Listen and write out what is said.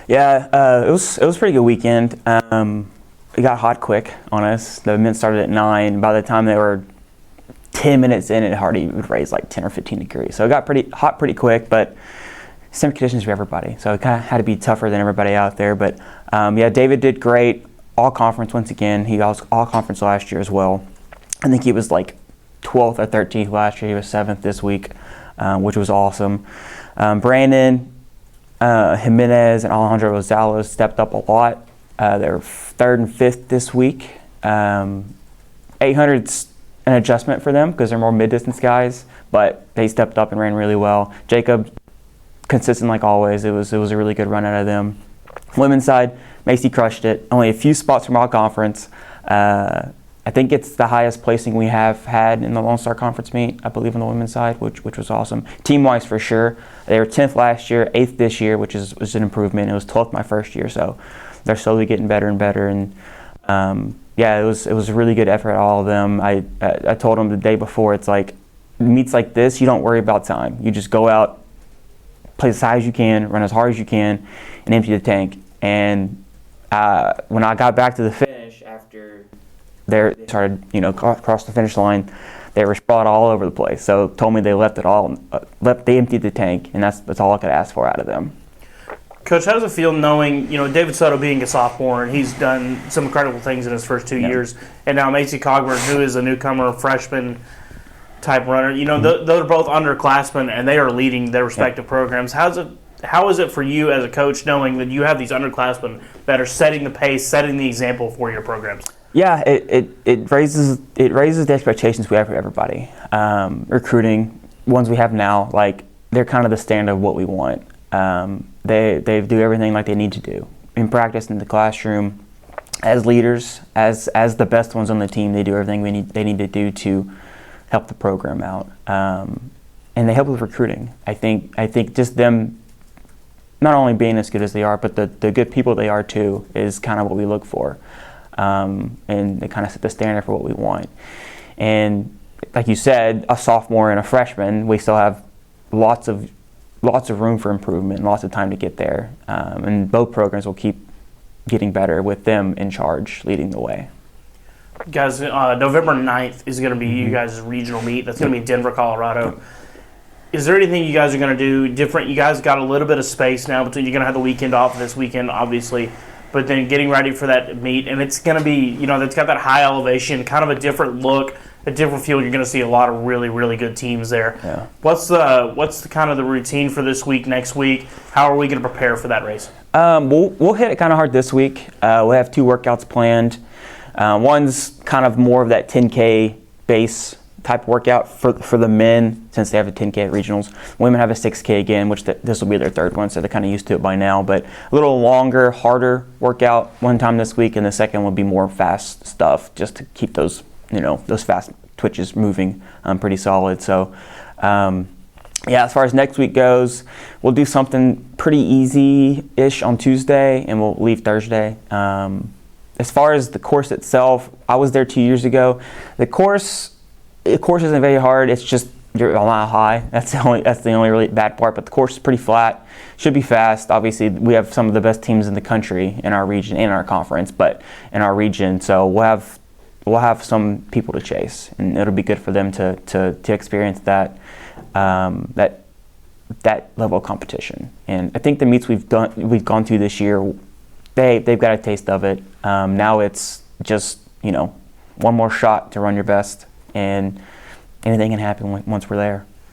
Yeah, it was a pretty good weekend. It got hot quick on us. The event started at 9. By the time they were 10 minutes in, it already would raise like 10 or 15 degrees. So it got pretty hot pretty quick, but same conditions for everybody. So it kind of had to be tougher than everybody out there. But yeah, David did great. All conference once again. He was all conference last year as well. I think he was like 12th or 13th last year. He was 7th this week, which was awesome. Brandon, Jimenez, and Alejandro Rosales stepped up a lot. They're 3rd and 5th this week. 800's an adjustment for them because they're more mid-distance guys, but they stepped up and ran really well. Jacob, consistent like always. It was a really good run out of them. Women's side, Macy crushed it. Only a few spots from our conference. I think it's the highest placing we have had in the Lone Star Conference meet, I believe, on the women's side, which was awesome. Team-wise, for sure. They were 10th last year, 8th this year, which was an improvement. It was 12th my first year, so they're slowly getting better and better. And yeah, it was a really good effort, all of them. I told them the day before, it's like, meets like this, you don't worry about time. You just go out, play as high as you can, run as hard as you can, and empty the tank. And when I got back to the finish after they started, cross the finish line, they were sprawled all over the place. So told me they left it all, they emptied the tank, and that's all I could ask for out of them. Coach, how does it feel knowing, David Soto being a sophomore, and he's done some incredible things in his first 2 years, and now Macy Cogburn, who is a newcomer, freshman type runner, they're both underclassmen, and they are leading their respective programs. How is it for you as a coach knowing that you have these underclassmen that are setting the pace, setting the example for your programs? Yeah, it raises the expectations we have for everybody. Recruiting, ones we have now, like, they're kind of the standard of what we want. They do everything like they need to do. In practice, in the classroom, as leaders, as the best ones on the team, they do everything they need to do to help the program out. And they help with recruiting. I think just them not only being as good as they are, but the good people they are too is kind of what we look for. And they kind of set the standard for what we want. And like you said, a sophomore and a freshman, we still have lots of room for improvement and lots of time to get there. And both programs will keep getting better with them in charge, leading the way. Guys, November 9th is going to be you guys' regional meet. That's going to be in Denver, Colorado. Is there anything you guys are going to do different? You guys got a little bit of space now between, you're going to have the weekend off this weekend, obviously, but then getting ready for that meet, and it's going to be, that's got that high elevation, kind of a different look, a different feel. You're going to see a lot of really, really good teams there. Yeah. What's the kind of the routine for this week, next week? How are we going to prepare for that race? We'll hit it kind of hard this week. We'll have 2 workouts planned. One's kind of more of that 10K base type workout for the men, since they have the 10K at regionals. Women have a 6K again, which this will be their 3rd one, so they're kind of used to it by now. But a little longer, harder workout one time this week, and the second will be more fast stuff, just to keep those fast twitches moving pretty solid. So yeah, as far as next week goes, we'll do something pretty easy-ish on Tuesday, and we'll leave Thursday. As far as the course itself, I was there 2 years ago. The course isn't very hard. It's just you're a mile high. That's the only really bad part. But the course is pretty flat. Should be fast. Obviously, we have some of the best teams in the country in our region, in our conference, but in our region. So we'll have some people to chase, and it'll be good for them to experience that level of competition. And I think the meets we've gone through this year, they've got a taste of it. Now it's just one more shot to run your best, and anything can happen once we're there.